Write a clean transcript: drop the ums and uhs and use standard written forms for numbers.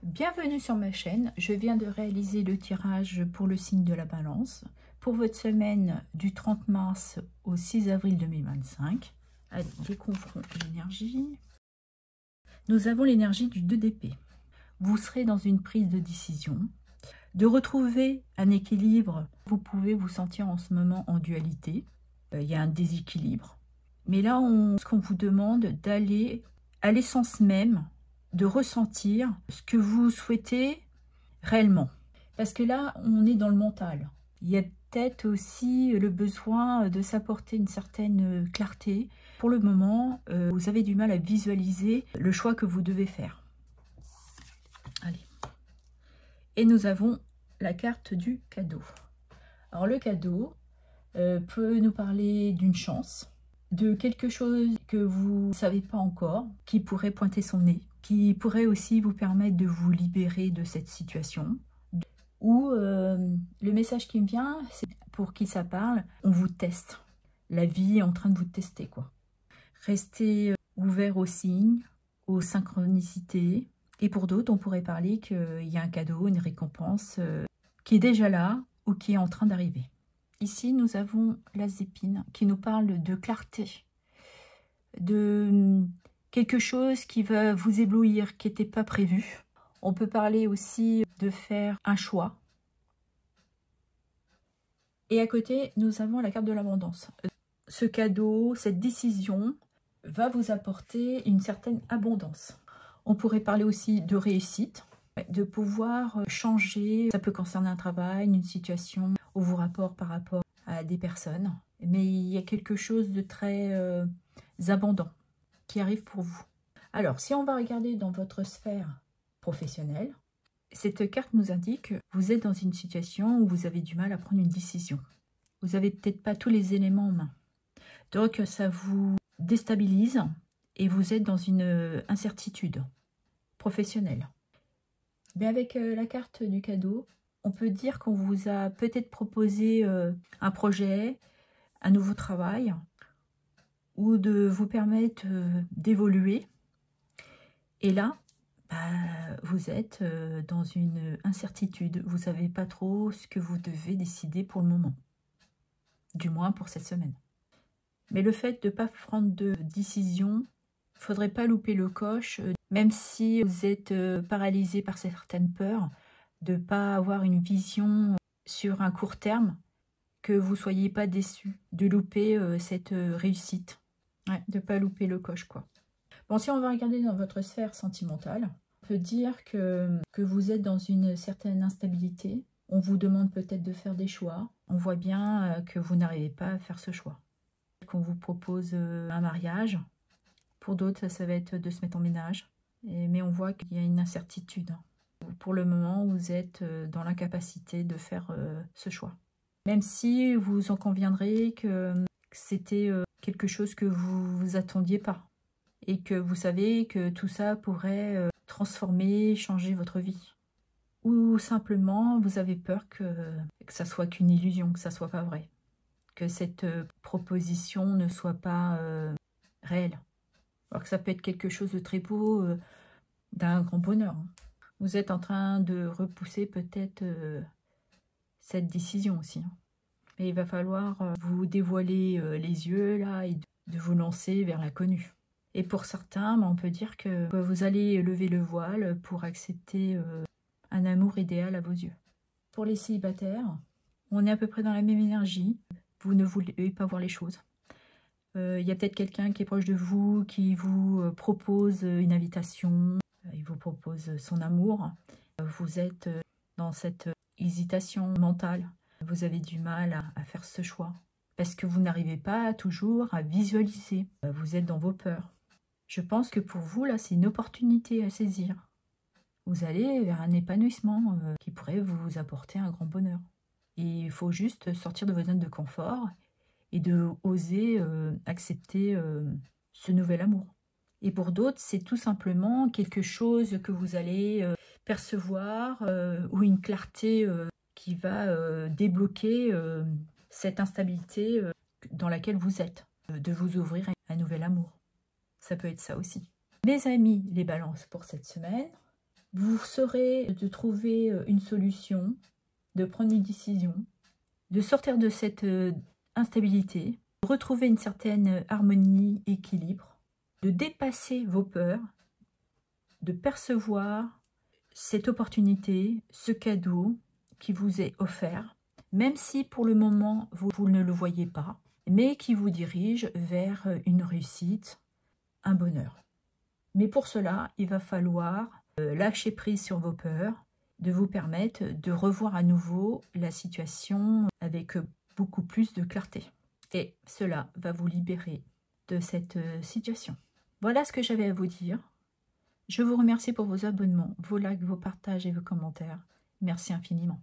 Bienvenue sur ma chaîne, je viens de réaliser le tirage pour le signe de la Balance pour votre semaine du 30 mars au 6 avril 2025. Allez, découvrons l'énergie. Nous avons l'énergie du 2 d'épée. Vous serez dans une prise de décision, de retrouver un équilibre. Vous pouvez vous sentir en ce moment en dualité, il y a un déséquilibre. Mais là, ce qu'on vous demande d'aller à l'essence même, de ressentir ce que vous souhaitez réellement. Parce que là, on est dans le mental. Il y a peut-être aussi le besoin de s'apporter une certaine clarté. Pour le moment, vous avez du mal à visualiser le choix que vous devez faire. Allez. Et nous avons la carte du cadeau. Alors le cadeau peut nous parler d'une chance, de quelque chose que vous ne savez pas encore, qui pourrait pointer son nez, qui pourrait aussi vous permettre de vous libérer de cette situation. Ou le message qui me vient, c'est pour qui ça parle, on vous teste. La vie est en train de vous tester, quoi. Restez ouvert aux signes, aux synchronicités. Et pour d'autres, on pourrait parler qu'il y a un cadeau, une récompense qui est déjà là ou qui est en train d'arriver. Ici, nous avons l'as d'épine qui nous parle de clarté, de quelque chose qui va vous éblouir, qui n'était pas prévu. On peut parler aussi de faire un choix. Et à côté, nous avons la carte de l'abondance. Ce cadeau, cette décision va vous apporter une certaine abondance. On pourrait parler aussi de réussite, de pouvoir changer. Ça peut concerner un travail, une situation, ou vos rapports par rapport à des personnes. Mais il y a quelque chose de très abondant qui arrive pour vous. Alors, si on va regarder dans votre sphère professionnelle, cette carte nous indique que vous êtes dans une situation où vous avez du mal à prendre une décision. Vous n'avez peut-être pas tous les éléments en main. Donc, ça vous déstabilise et vous êtes dans une incertitude professionnelle. Mais avec la carte du cadeau, on peut dire qu'on vous a peut-être proposé un projet, un nouveau travail, ou de vous permettre d'évoluer. Et là, vous êtes dans une incertitude. Vous ne savez pas trop ce que vous devez décider pour le moment. Du moins pour cette semaine. Mais le fait de ne pas prendre de décision, il ne faudrait pas louper le coche, même si vous êtes paralysé par certaines peurs, de ne pas avoir une vision sur un court terme, que vous ne soyez pas déçu de louper cette réussite. Ouais, de ne pas louper le coche, quoi. Bon, si on va regarder dans votre sphère sentimentale, on peut dire que vous êtes dans une certaine instabilité. On vous demande peut-être de faire des choix. On voit bien que vous n'arrivez pas à faire ce choix. Qu'on vous propose un mariage. Pour d'autres, ça va être de se mettre en ménage. Mais on voit qu'il y a une incertitude. Pour le moment, vous êtes dans l'incapacité de faire ce choix. Même si vous en conviendrez que c'était quelque chose que vous vous attendiez pas. Et que vous savez que tout ça pourrait transformer, changer votre vie. Ou simplement, vous avez peur que ça soit qu'une illusion, que ça soit pas vrai. Que cette proposition ne soit pas réelle. Alors que ça peut être quelque chose de très beau, d'un grand bonheur. Vous êtes en train de repousser peut-être cette décision aussi. Mais il va falloir vous dévoiler les yeux là et de vous lancer vers l'inconnu. Et pour certains, on peut dire que vous allez lever le voile pour accepter un amour idéal à vos yeux. Pour les célibataires, on est à peu près dans la même énergie. Vous ne voulez pas voir les choses. Il y a peut-être quelqu'un qui est proche de vous, qui vous propose une invitation. Il vous propose son amour. Vous êtes dans cette hésitation mentale. Vous avez du mal à faire ce choix. Parce que vous n'arrivez pas toujours à visualiser. Vous êtes dans vos peurs. Je pense que pour vous, là, c'est une opportunité à saisir. Vous allez vers un épanouissement qui pourrait vous apporter un grand bonheur. Et il faut juste sortir de vos zones de confort et de oser accepter ce nouvel amour. Et pour d'autres, c'est tout simplement quelque chose que vous allez percevoir ou une clarté qui va débloquer cette instabilité dans laquelle vous êtes, de vous ouvrir à un nouvel amour. Ça peut être ça aussi. Mes amis, les balances pour cette semaine, Vous saurez de trouver une solution, de prendre une décision, de sortir de cette instabilité, de retrouver une certaine harmonie, équilibre, de dépasser vos peurs, de percevoir cette opportunité, ce cadeau qui vous est offert, même si pour le moment vous ne le voyez pas, mais qui vous dirige vers une réussite, un bonheur. Mais pour cela, il va falloir lâcher prise sur vos peurs, de vous permettre de revoir à nouveau la situation avec beaucoup plus de clarté. Et cela va vous libérer de cette situation. Voilà ce que j'avais à vous dire. Je vous remercie pour vos abonnements, vos likes, vos partages et vos commentaires. Merci infiniment.